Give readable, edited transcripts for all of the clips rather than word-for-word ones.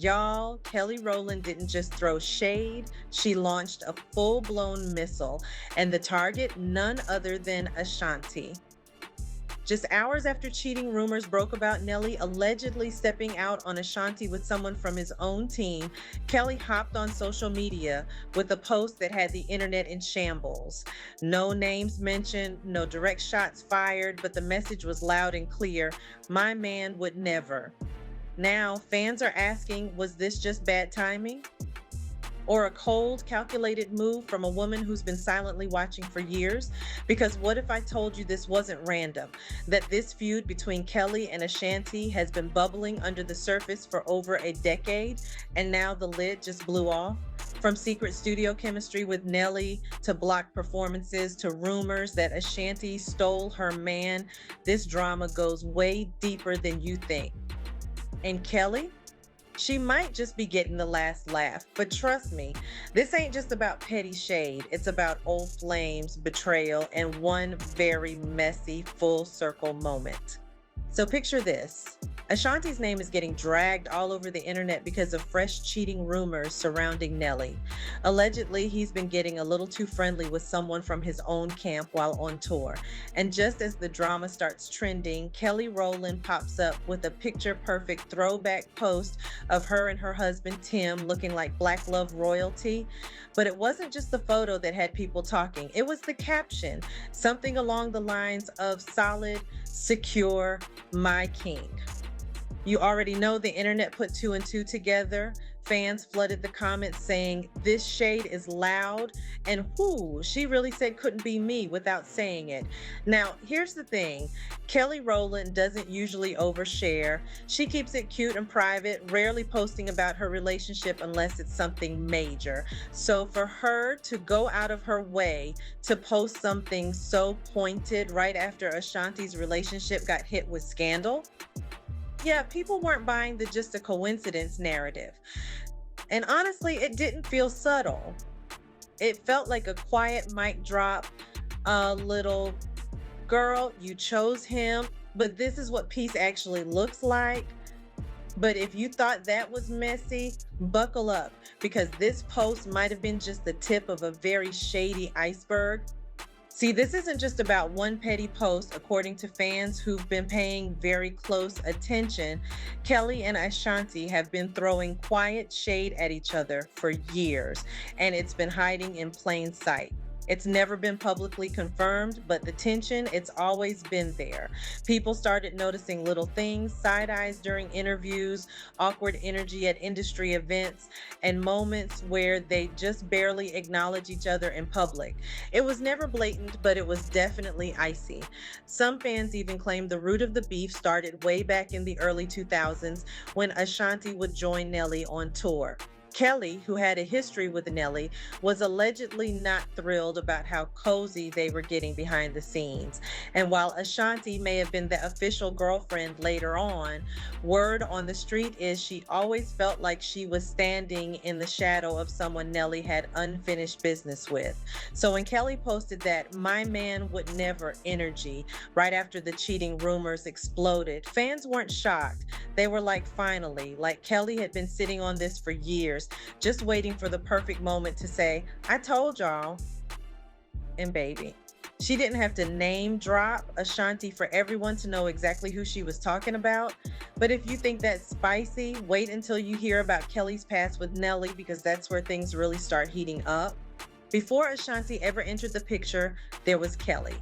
Y'all, Kelly Rowland didn't just throw shade, she launched a full blown missile, and the target, none other than Ashanti. Just hours after cheating rumors broke about Nelly allegedly stepping out on Ashanti with someone from his own team, Kelly hopped on social media with a post that had the internet in shambles. No names mentioned, no direct shots fired, but the message was loud and clear: my man would never. Now, fans are asking, was this just bad timing? Or a cold, calculated move from a woman who's been silently watching for years? Because what if I told you this wasn't random? That this feud between Kelly and Ashanti has been bubbling under the surface for over a decade, and now the lid just blew off? From secret studio chemistry with Nelly to blocked performances to rumors that Ashanti stole her man, this drama goes way deeper than you think. And Kelly? She might just be getting the last laugh, but trust me, this ain't just about petty shade. It's about old flames, betrayal, and one very messy full circle moment. So picture this. Ashanti's name is getting dragged all over the internet because of fresh cheating rumors surrounding Nelly. Allegedly, he's been getting a little too friendly with someone from his own camp while on tour. And just as the drama starts trending, Kelly Rowland pops up with a picture-perfect throwback post of her and her husband Tim looking like Black Love royalty. But it wasn't just the photo that had people talking. It was the caption, something along the lines of solid, secure, my king. You already know the internet put two and two together. Fans flooded the comments saying, this shade is loud, and whoo, she really said couldn't be me without saying it. Now, here's the thing. Kelly Rowland doesn't usually overshare. She keeps it cute and private, rarely posting about her relationship unless it's something major. So for her to go out of her way to post something so pointed right after Ashanti's relationship got hit with scandal, yeah, people weren't buying the just a coincidence narrative. And honestly, it didn't feel subtle. It felt like a quiet mic drop, a little, girl, you chose him, but this is what peace actually looks like. But if you thought that was messy, buckle up, because this post might have been just the tip of a very shady iceberg. See, this isn't just about one petty post. According to fans who've been paying very close attention, Kelly and Ashanti have been throwing quiet shade at each other for years, and it's been hiding in plain sight. It's never been publicly confirmed, but the tension, it's always been there. People started noticing little things, side eyes during interviews, awkward energy at industry events, and moments where they just barely acknowledge each other in public. It was never blatant, but it was definitely icy. Some fans even claim the root of the beef started way back in the early 2000s when Ashanti would join Nelly on tour. Kelly, who had a history with Nelly, was allegedly not thrilled about how cozy they were getting behind the scenes. And while Ashanti may have been the official girlfriend later on, word on the street is she always felt like she was standing in the shadow of someone Nelly had unfinished business with. So when Kelly posted that "my man would never" energy right after the cheating rumors exploded, fans weren't shocked. They were like, finally, like Kelly had been sitting on this for years, just waiting for the perfect moment to say, I told y'all. And baby, she didn't have to name drop Ashanti for everyone to know exactly who she was talking about. But if you think that's spicy, wait until you hear about Kelly's past with Nelly, because that's where things really start heating up. Before Ashanti ever entered the picture, there was Kelly.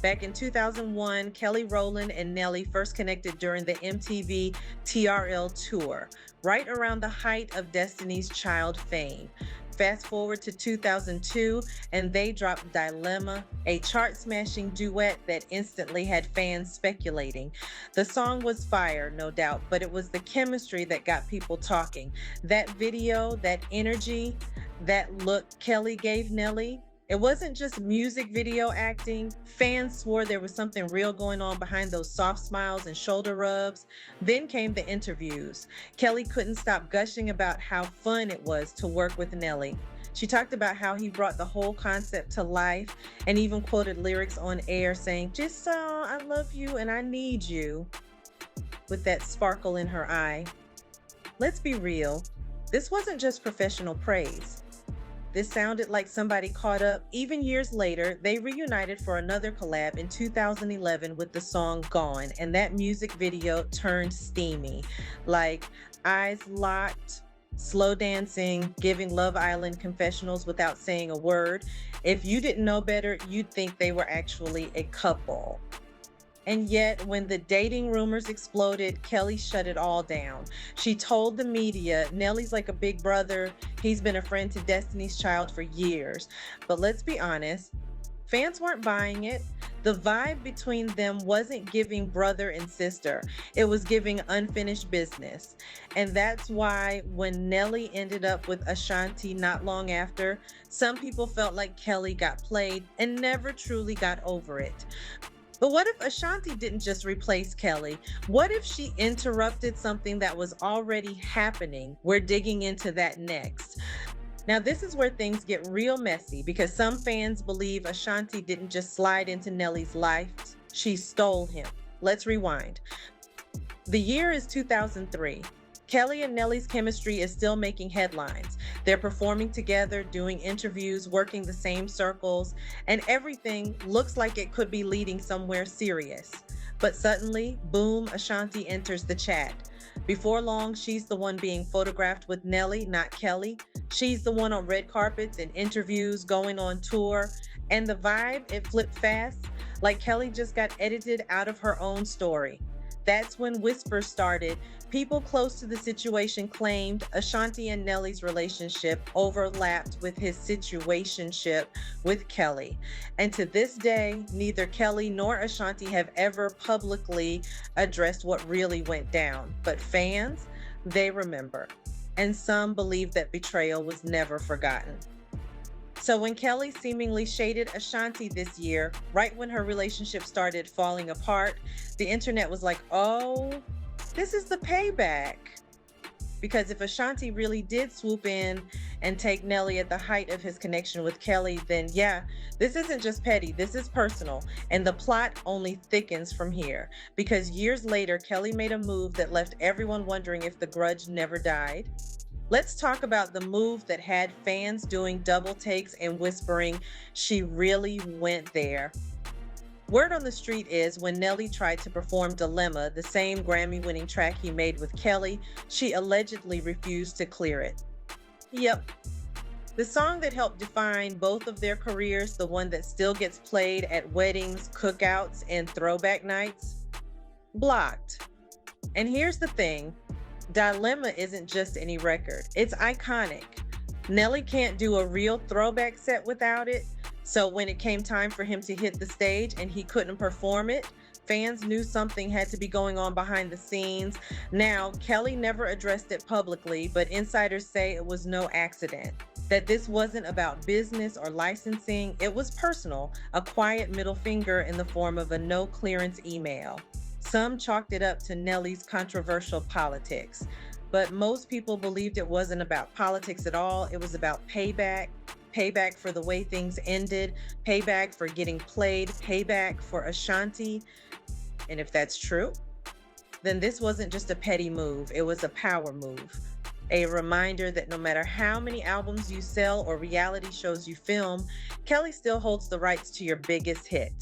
Back in 2001, Kelly Rowland and Nelly first connected during the MTV TRL tour, right around the height of Destiny's Child fame. Fast forward to 2002, and they dropped Dilemma, a chart-smashing duet that instantly had fans speculating. The song was fire, no doubt, but it was the chemistry that got people talking. That video, that energy, that look Kelly gave Nelly, it wasn't just music video acting. Fans swore there was something real going on behind those soft smiles and shoulder rubs. Then came the interviews. Kelly couldn't stop gushing about how fun it was to work with Nelly. She talked about how he brought the whole concept to life and even quoted lyrics on air saying, just so I love you and I need you, with that sparkle in her eye. Let's be real. This wasn't just professional praise. This sounded like somebody caught up. Even years later, they reunited for another collab in 2011 with the song Gone, and that music video turned steamy. Like eyes locked, slow dancing, giving Love Island confessionals without saying a word. If you didn't know better, you'd think they were actually a couple. And yet, when the dating rumors exploded, Kelly shut it all down. She told the media, Nelly's like a big brother. He's been a friend to Destiny's Child for years. But let's be honest, fans weren't buying it. The vibe between them wasn't giving brother and sister, it was giving unfinished business. And that's why when Nelly ended up with Ashanti not long after, some people felt like Kelly got played and never truly got over it. But what if Ashanti didn't just replace Kelly? What if she interrupted something that was already happening? We're digging into that next. Now, this is where things get real messy because some fans believe Ashanti didn't just slide into Nelly's life, she stole him. Let's rewind. The year is 2003. Kelly and Nelly's chemistry is still making headlines. They're performing together, doing interviews, working the same circles, and everything looks like it could be leading somewhere serious. But suddenly, boom, Ashanti enters the chat. Before long, she's the one being photographed with Nelly, not Kelly. She's the one on red carpets and interviews, going on tour. And the vibe, it flipped fast, like Kelly just got edited out of her own story. That's when whispers started. People close to the situation claimed Ashanti and Nelly's relationship overlapped with his situationship with Kelly. And to this day, neither Kelly nor Ashanti have ever publicly addressed what really went down. But fans, they remember. And some believe that betrayal was never forgotten. So when Kelly seemingly shaded Ashanti this year, right when her relationship started falling apart, the internet was like, oh, this is the payback. Because if Ashanti really did swoop in and take Nelly at the height of his connection with Kelly, then yeah, this isn't just petty, this is personal. And the plot only thickens from here. Because years later, Kelly made a move that left everyone wondering if the grudge never died. Let's talk about the move that had fans doing double takes and whispering, she really went there. Word on the street is when Nelly tried to perform Dilemma, the same Grammy-winning track he made with Kelly, she allegedly refused to clear it. Yep. The song that helped define both of their careers, the one that still gets played at weddings, cookouts, and throwback nights, blocked. And here's the thing. Dilemma isn't just any record, it's iconic. Nelly can't do a real throwback set without it, so when it came time for him to hit the stage and he couldn't perform it, fans knew something had to be going on behind the scenes. Now, Kelly never addressed it publicly, but insiders say it was no accident. That this wasn't about business or licensing, it was personal, a quiet middle finger in the form of a no clearance email. Some chalked it up to Nelly's controversial politics, but most people believed it wasn't about politics at all. It was about payback for the way things ended, payback for getting played, payback for Ashanti. And if that's true, then this wasn't just a petty move, it was a power move. A reminder that no matter how many albums you sell or reality shows you film, Kelly still holds the rights to your biggest hit.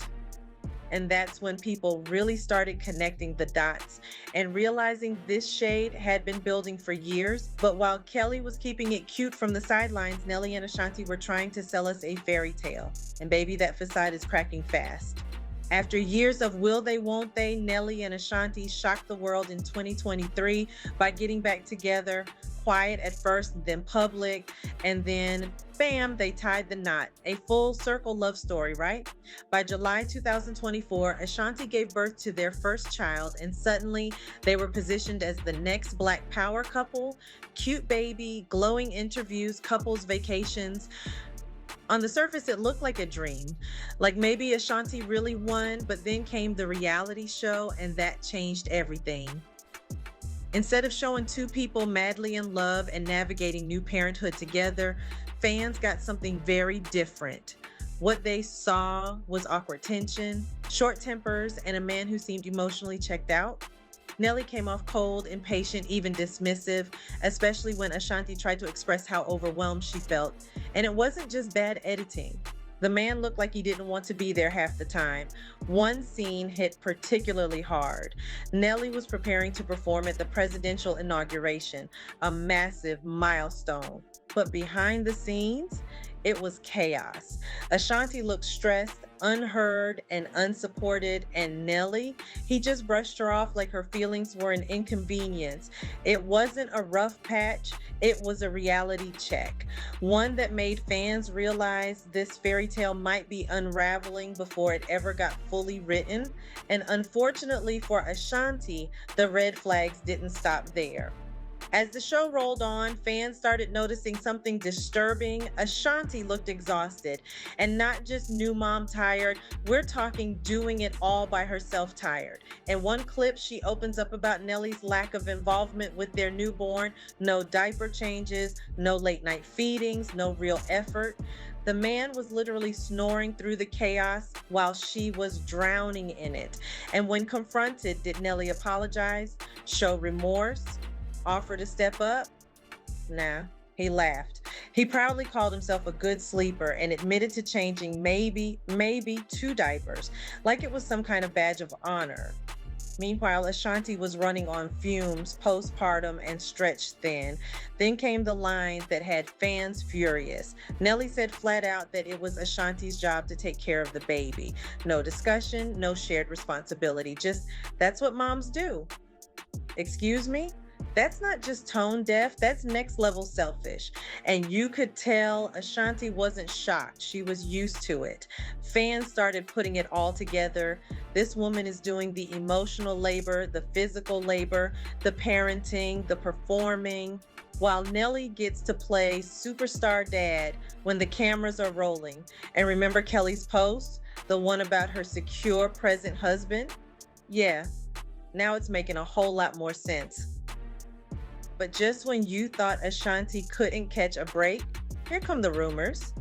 And that's when people really started connecting the dots and realizing this shade had been building for years. But while Kelly was keeping it cute from the sidelines, Nelly and Ashanti were trying to sell us a fairy tale. And baby, that facade is cracking fast. After years of will they, won't they, Nelly and Ashanti shocked the world in 2023 by getting back together, quiet at first, then public, and then bam, they tied the knot. A full circle love story, right? By July 2024, Ashanti gave birth to their first child, and suddenly they were positioned as the next Black Power couple. Cute baby, glowing interviews, couples vacations. On the surface, it looked like a dream. Like maybe Ashanti really won, but then came the reality show, and that changed everything. Instead of showing two people madly in love and navigating new parenthood together, fans got something very different. What they saw was awkward tension, short tempers, and a man who seemed emotionally checked out. Nelly came off cold, impatient, even dismissive, especially when Ashanti tried to express how overwhelmed she felt. And it wasn't just bad editing. The man looked like he didn't want to be there half the time. One scene hit particularly hard. Nelly was preparing to perform at the presidential inauguration, a massive milestone. But behind the scenes, it was chaos. Ashanti looked stressed, unheard, and unsupported, and Nelly, he just brushed her off like her feelings were an inconvenience. It wasn't a rough patch, it was a reality check, one that made fans realize this fairy tale might be unraveling before it ever got fully written. And unfortunately for Ashanti, the red flags didn't stop there. As the show rolled on, fans started noticing something disturbing. Ashanti looked exhausted, and not just new mom tired, we're talking doing it all by herself tired. In one clip, she opens up about Nelly's lack of involvement with their newborn, no diaper changes, no late night feedings, no real effort. The man was literally snoring through the chaos while she was drowning in it. And when confronted, did Nelly apologize, show remorse, offer to step up? Nah, he laughed. He proudly called himself a good sleeper and admitted to changing maybe two diapers, like it was some kind of badge of honor. Meanwhile, Ashanti was running on fumes, postpartum, and stretched thin. Then came the lines that had fans furious. Nelly said flat out that it was Ashanti's job to take care of the baby. No discussion, no shared responsibility. Just, that's what moms do. Excuse me? That's not just tone deaf, that's next level selfish. And you could tell Ashanti wasn't shocked. She was used to it. Fans started putting it all together. This woman is doing the emotional labor, the physical labor, the parenting, the performing, while Nelly gets to play superstar dad when the cameras are rolling. And remember Kelly's post, the one about her secure present husband? Yeah, now it's making a whole lot more sense. But just when you thought Ashanti couldn't catch a break, here come the rumors.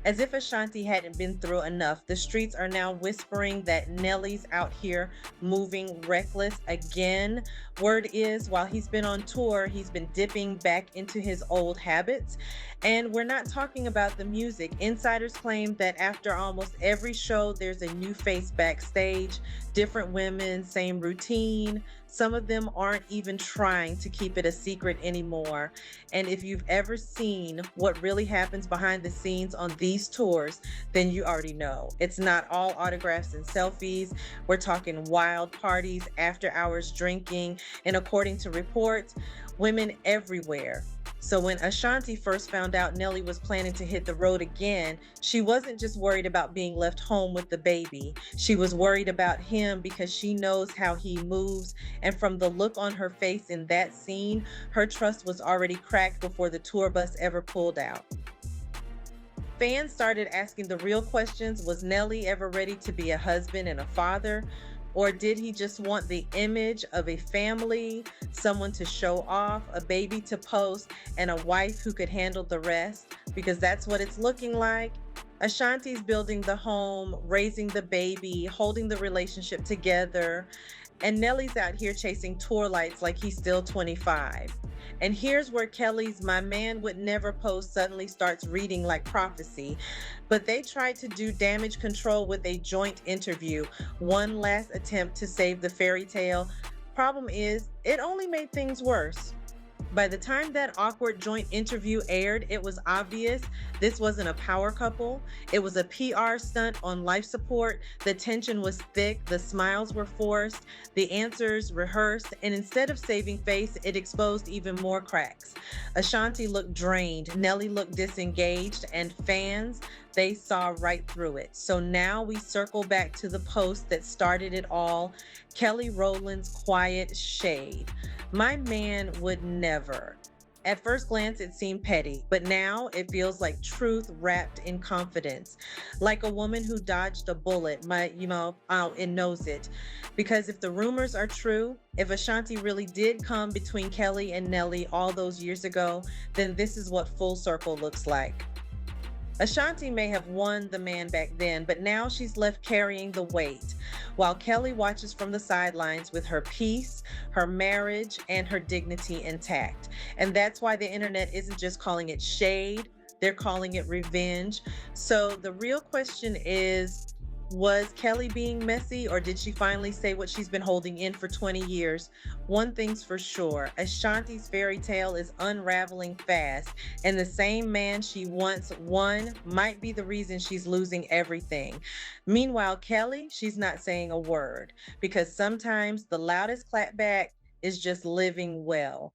As if Ashanti hadn't been through enough, the streets are now whispering that Nelly's out here moving reckless again. Word is, while he's been on tour, he's been dipping back into his old habits. And we're not talking about the music. Insiders claim that after almost every show, there's a new face backstage, different women, same routine. Some of them aren't even trying to keep it a secret anymore. And if you've ever seen what really happens behind the scenes on these tours, then you already know. It's not all autographs and selfies. We're talking wild parties, after hours drinking, and according to reports, women everywhere. So when Ashanti first found out Nelly was planning to hit the road again, she wasn't just worried about being left home with the baby. She was worried about him because she knows how he moves. And from the look on her face in that scene, her trust was already cracked before the tour bus ever pulled out. Fans started asking the real questions. Was Nelly ever ready to be a husband and a father? Or did he just want the image of a family, someone to show off, a baby to post, and a wife who could handle the rest? Because that's what it's looking like. Ashanti's building the home, raising the baby, holding the relationship together. And Nelly's out here chasing tour lights like he's still 25. And here's where Kelly's "my man would never" post suddenly starts reading like prophecy. But they tried to do damage control with a joint interview, one last attempt to save the fairy tale. Problem is, it only made things worse. By the time that awkward joint interview aired, it was obvious this wasn't a power couple. It was a PR stunt on life support. The tension was thick, the smiles were forced, the answers rehearsed, and instead of saving face, it exposed even more cracks. Ashanti looked drained, Nelly looked disengaged, and fans, they saw right through it. So now we circle back to the post that started it all, Kelly Rowland's quiet shade. "My man would never." At first glance, it seemed petty, but now it feels like truth wrapped in confidence. Like a woman who dodged a bullet, it knows it. Because if the rumors are true, if Ashanti really did come between Kelly and Nelly all those years ago, then this is what full circle looks like. Ashanti may have won the man back then, but now she's left carrying the weight, while Kelly watches from the sidelines with her peace, her marriage, and her dignity intact. And that's why the internet isn't just calling it shade, they're calling it revenge. So the real question is, was Kelly being messy, or did she finally say what she's been holding in for 20 years? One thing's for sure, Ashanti's fairy tale is unraveling fast, and the same man she once won might be the reason she's losing everything. Meanwhile, Kelly, she's not saying a word because sometimes the loudest clapback is just living well.